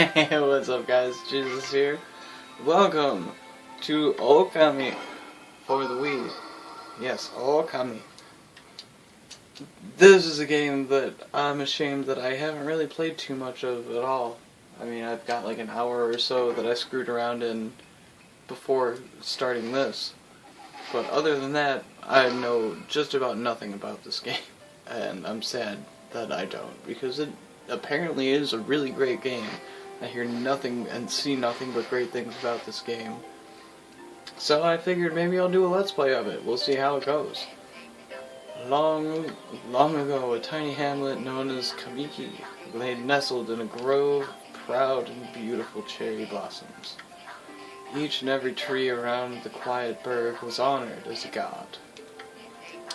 Hey, what's up guys? Jesus here. Welcome to Okami for the Wii. Yes, Okami. This is a game that I'm ashamed that I haven't really played too much of at all. I mean, I've got like an hour or so that I screwed around in before starting this. But other than that, I know just about nothing about this game. And I'm sad that I don't, because it apparently is a really great game. I hear nothing and see nothing but great things about this game. So I figured maybe I'll do a let's play of it. We'll see how it goes. Long ago, a tiny hamlet known as Kamiki lay nestled in a grove of proud and beautiful cherry blossoms. Each and every tree around the quiet burg was honored as a god.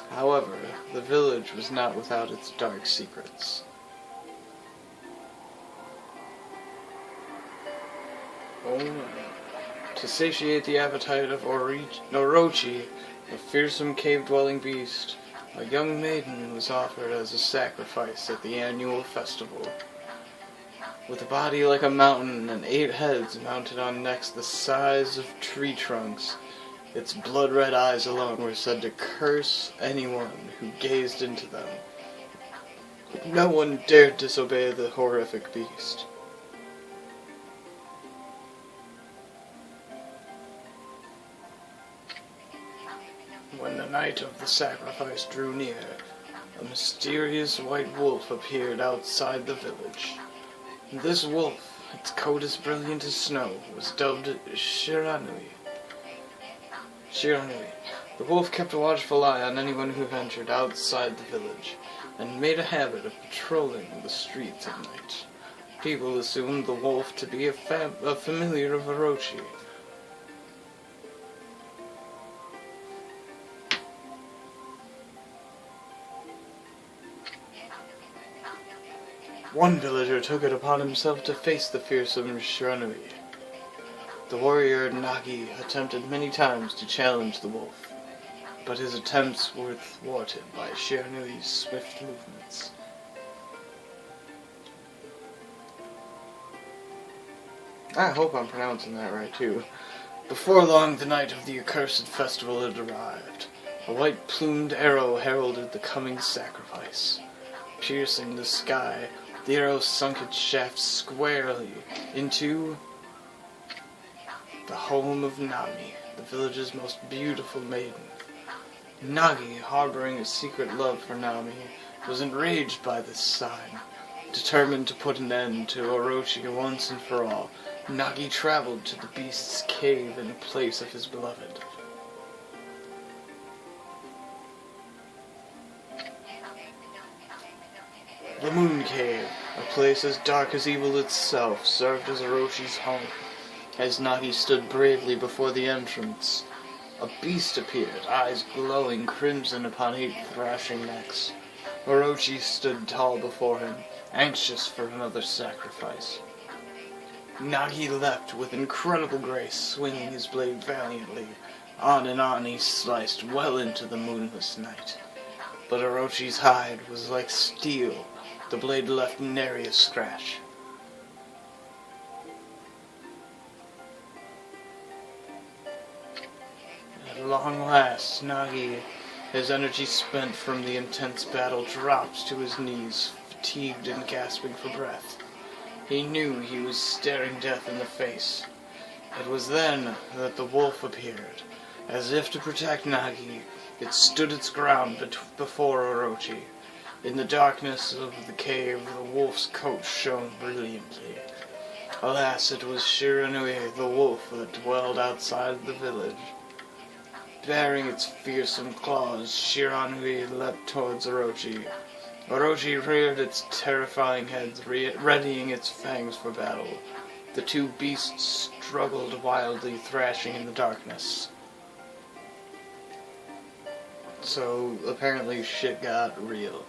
However, the village was not without its dark secrets. To satiate the appetite of Orochi, a fearsome cave-dwelling beast, a young maiden was offered as a sacrifice at the annual festival. With a body like a mountain and 8 heads mounted on necks the size of tree trunks, its blood-red eyes alone were said to curse anyone who gazed into them. No one dared disobey the horrific beast. When the night of the sacrifice drew near, a mysterious white wolf appeared outside the village. This wolf, its coat as brilliant as snow, was dubbed Shiranui. The wolf kept a watchful eye on anyone who ventured outside the village, and made a habit of patrolling the streets at night. People assumed the wolf to be a familiar of Orochi. One villager took it upon himself to face the fearsome Shiranui. The warrior Nagi attempted many times to challenge the wolf, but his attempts were thwarted by Shiranui's swift movements. I hope I'm pronouncing that right too. Before long, the night of the accursed festival had arrived. A white-plumed arrow heralded the coming sacrifice. Piercing the sky, the arrow sunk its shaft squarely into the home of Nami, the village's most beautiful maiden. Nagi, harboring a secret love for Nami, was enraged by this sign. Determined to put an end to Orochi once and for all, Nagi traveled to the beast's cave in place of his beloved. The Moon Cave, a place as dark as evil itself, served as Orochi's home. As Nagi stood bravely before the entrance, a beast appeared, eyes glowing crimson upon 8 thrashing necks. Orochi stood tall before him, anxious for another sacrifice. Nagi leapt with incredible grace, swinging his blade valiantly. On and on he sliced well into the moonless night. But Orochi's hide was like steel. The blade left nary a scratch. At long last, Nagi, his energy spent from the intense battle, dropped to his knees, fatigued and gasping for breath. He knew he was staring death in the face. It was then that the wolf appeared. As if to protect Nagi, it stood its ground before Orochi. In the darkness of the cave, the wolf's coat shone brilliantly. Alas, it was Shiranui, the wolf, that dwelled outside the village. Baring its fearsome claws, Shiranui leapt towards Orochi. Orochi reared its terrifying head, readying its fangs for battle. The two beasts struggled wildly, thrashing in the darkness. So, apparently shit got real.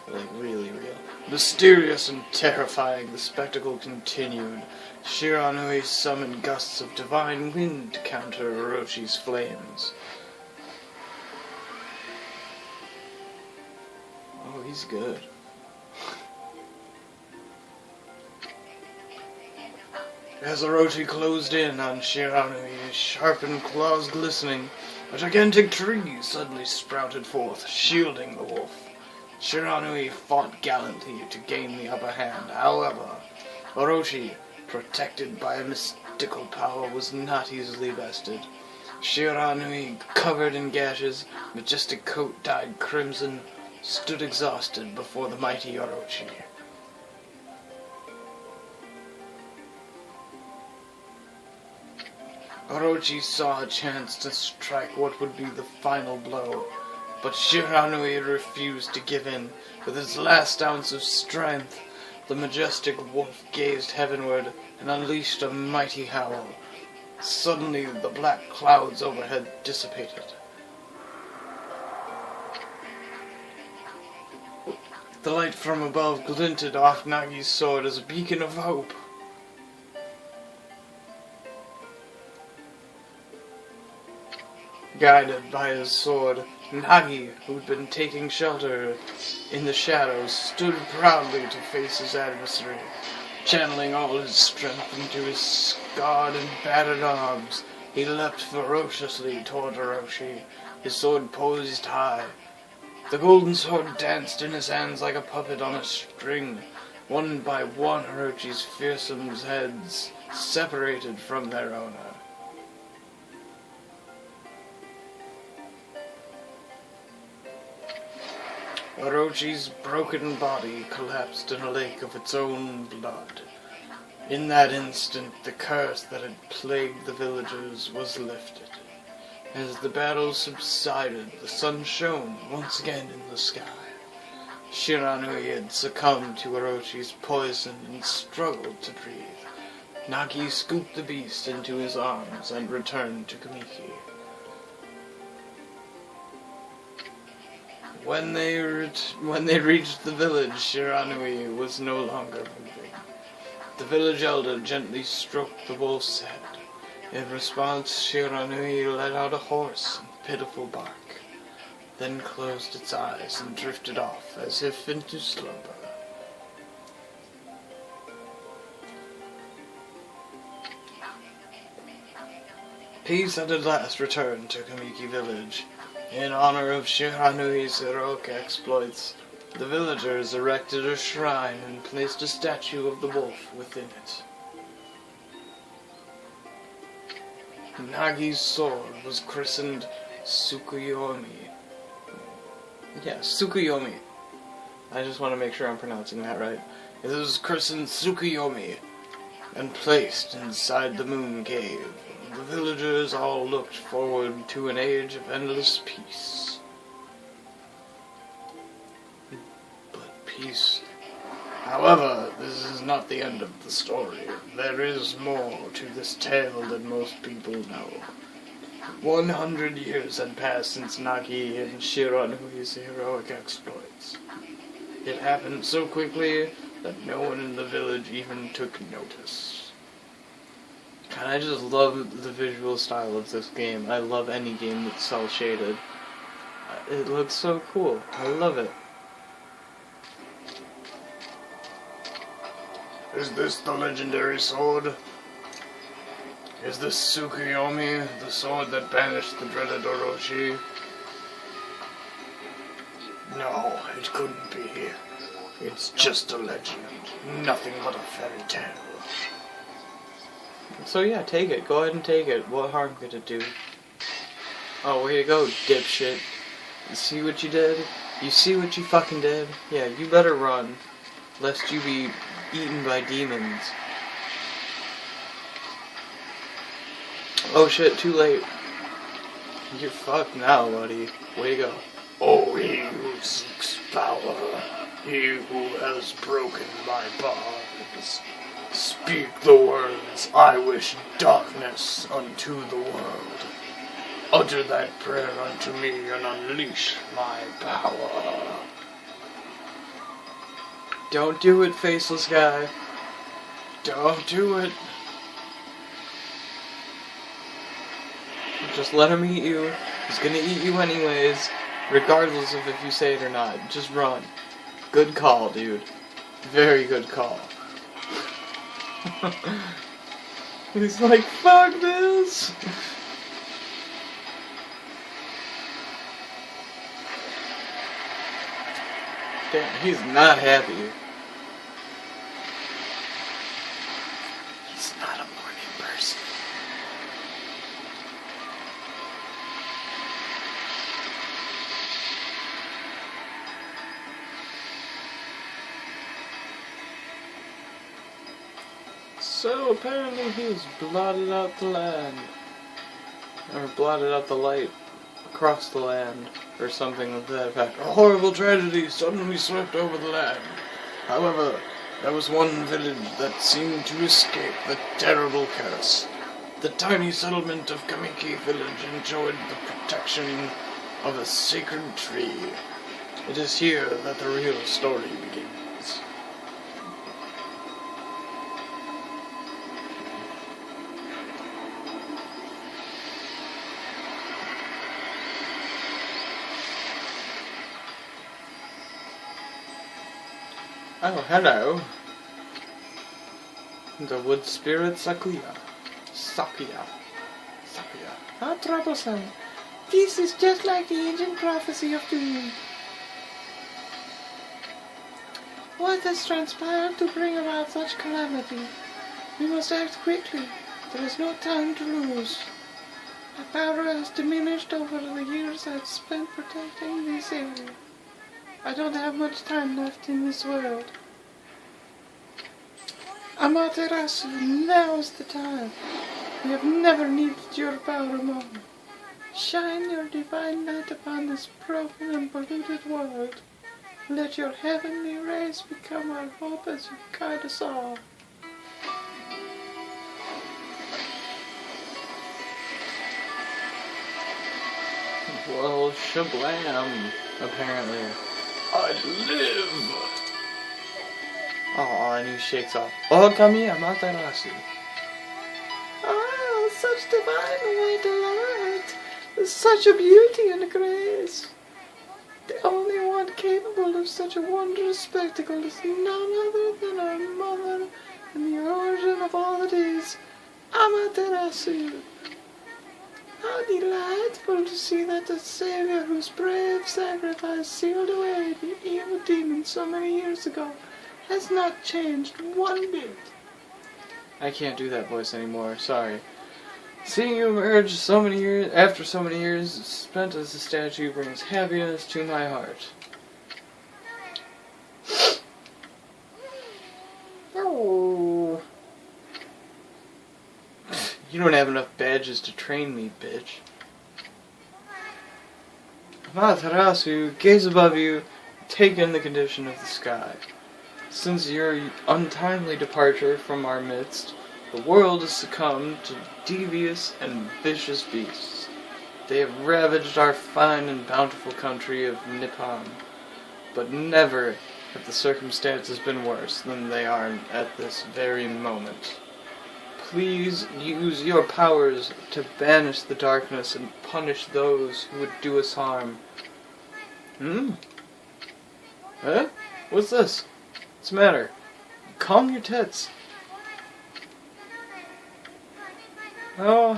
Like, really real. Mysterious and terrifying, the spectacle continued. Shiranui summoned gusts of divine wind to counter Orochi's flames. Oh, he's good. As Orochi closed in on Shiranui, his sharpened claws glistening, a gigantic tree suddenly sprouted forth, shielding the wolf. Shiranui fought gallantly to gain the upper hand. However, Orochi, protected by a mystical power, was not easily bested. Shiranui, covered in gashes, majestic coat dyed crimson, stood exhausted before the mighty Orochi. Orochi saw a chance to strike what would be the final blow, but Shiranui refused to give in. With his last ounce of strength, the majestic wolf gazed heavenward and unleashed a mighty howl. Suddenly, the black clouds overhead dissipated. The light from above glinted off Nagi's sword as a beacon of hope. Guided by his sword, Nagi, who'd been taking shelter in the shadows, stood proudly to face his adversary. Channeling all his strength into his scarred and battered arms, he leapt ferociously toward Orochi, his sword poised high. The golden sword danced in his hands like a puppet on a string. One by one, Orochi's fearsome heads separated from their owner. Orochi's broken body collapsed in a lake of its own blood. In that instant, the curse that had plagued the villagers was lifted. As the battle subsided, the sun shone once again in the sky. Shiranui had succumbed to Orochi's poison and struggled to breathe. Nagi scooped the beast into his arms and returned to Kamiki. When they reached the village, Shiranui was no longer moving. The village elder gently stroked the wolf's head. In response, Shiranui let out a hoarse and pitiful bark, then closed its eyes and drifted off as if into slumber. Peace had at last returned to Kamiki village. In honor of Shiranui's heroic exploits, the villagers erected a shrine and placed a statue of the wolf within it. Nagi's sword was christened Tsukuyomi. Yeah, Tsukuyomi. I just want to make sure I'm pronouncing that right. It was christened Tsukuyomi and placed inside the moon cave. The villagers all looked forward to an age of endless peace. But peace... However, this is not the end of the story. There is more to this tale than most people know. 100 years had passed since Nagi and Shiranui's heroic exploits. It happened so quickly that no one in the village even took notice. And I just love the visual style of this game. I love any game that's cel-shaded. It looks so cool. I love it. Is this the legendary sword? Is this Tsukuyomi, the sword that banished the dreaded Orochi? No, it couldn't be. It's just a legend. Nothing but a fairy tale. So yeah, take it. Go ahead and take it. What harm could it do? Oh, way to go, dipshit. You see what you did? You see what you fucking did? Yeah, you better run, lest you be eaten by demons. Oh shit, too late. You're fucked now, buddy. Way to go. Oh, he who seeks power, he who has broken my bonds. Speak the words, I wish darkness unto the world. Utter that prayer unto me and unleash my power. Don't do it, faceless guy. Don't do it. Just let him eat you. He's gonna eat you anyways, regardless of if you say it or not. Just run. Good call, dude. Very good call. He's like, fuck this! Damn, he's not happy. He's not a morning person. So apparently he's blotted out the land. Or blotted out the light across the land. Or something of that effect. A horrible tragedy suddenly swept over the land. However, there was one village that seemed to escape the terrible curse. The tiny settlement of Kamiki village enjoyed the protection of a sacred tree. It is here that the real story begins. Oh, hello. The wood spirit Sakuya. How troublesome. This is just like the ancient prophecy of doom. What has transpired to bring about such calamity? We must act quickly. There is no time to lose. My power has diminished over the years I've spent protecting this area. I don't have much time left in this world. Amaterasu, now is the time. We have never needed your power more. Shine your divine light upon this broken and polluted world. Let your heavenly rays become our hope as you guide us all. Well, shablam, apparently. I live! Oh, and he shakes off. Okami Amaterasu. Oh, such divine white light! Such a beauty and a grace! The only one capable of such a wondrous spectacle is none other than our mother and the origin of all that is, Amaterasu. How delightful to see that the Savior whose brave sacrifice sealed away the evil demon so many years ago has not changed one bit. I can't do that voice anymore, sorry. Seeing you emerge after so many years spent as a statue brings happiness to my heart. Oh. You don't have enough badges to train me, bitch. Amaterasu, gaze above you, take in the condition of the sky. Since your untimely departure from our midst, the world has succumbed to devious and vicious beasts. They have ravaged our fine and bountiful country of Nippon, but never have the circumstances been worse than they are at this very moment. Please use your powers to banish the darkness and punish those who would do us harm. Huh? What's this? What's the matter? Calm your tits. Oh,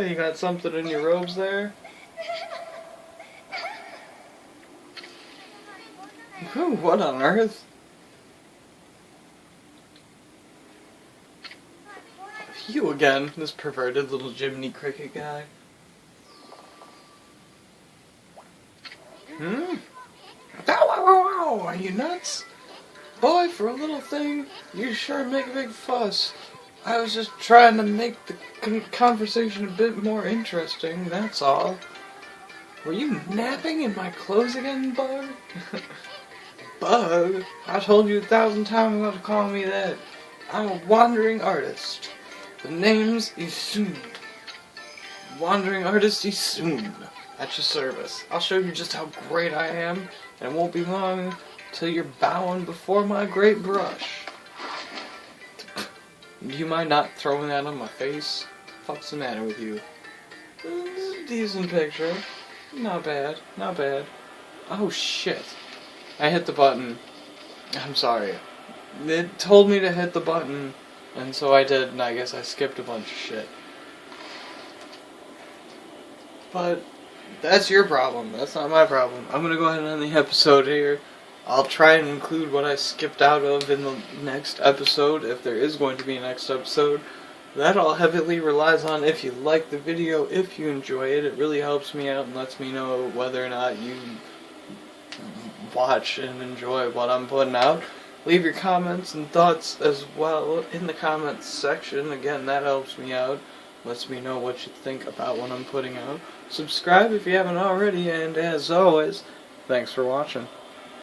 you got something in your robes there? Ooh, what on earth? You again, this perverted little Jiminy Cricket guy. Ow, are you nuts? Boy, for a little thing, you sure make a big fuss. I was just trying to make the conversation a bit more interesting, that's all. Were you napping in my clothes again, Bug? Bug? I told you 1,000 times not to call me that. I'm a wandering artist. The name's Isun. Wandering artist Isun. At your service. I'll show you just how great I am, and it won't be long till you're bowing before my great brush. Do you mind not throwing that on my face? What's the matter with you? Decent picture. Not bad, not bad. Oh shit. I hit the button. I'm sorry. It told me to hit the button, And so I did, and I guess I skipped a bunch of shit. But that's your problem. That's not my problem. I'm gonna go ahead and end the episode here. I'll try and include what I skipped out of in the next episode, if there is going to be a next episode. That all heavily relies on if you like the video, if you enjoy it. It really helps me out and lets me know whether or not you watch and enjoy what I'm putting out. Leave your comments and thoughts as well in the comments section. Again, that helps me out. Lets me know what you think about what I'm putting out. Subscribe if you haven't already, and as always, thanks for watching.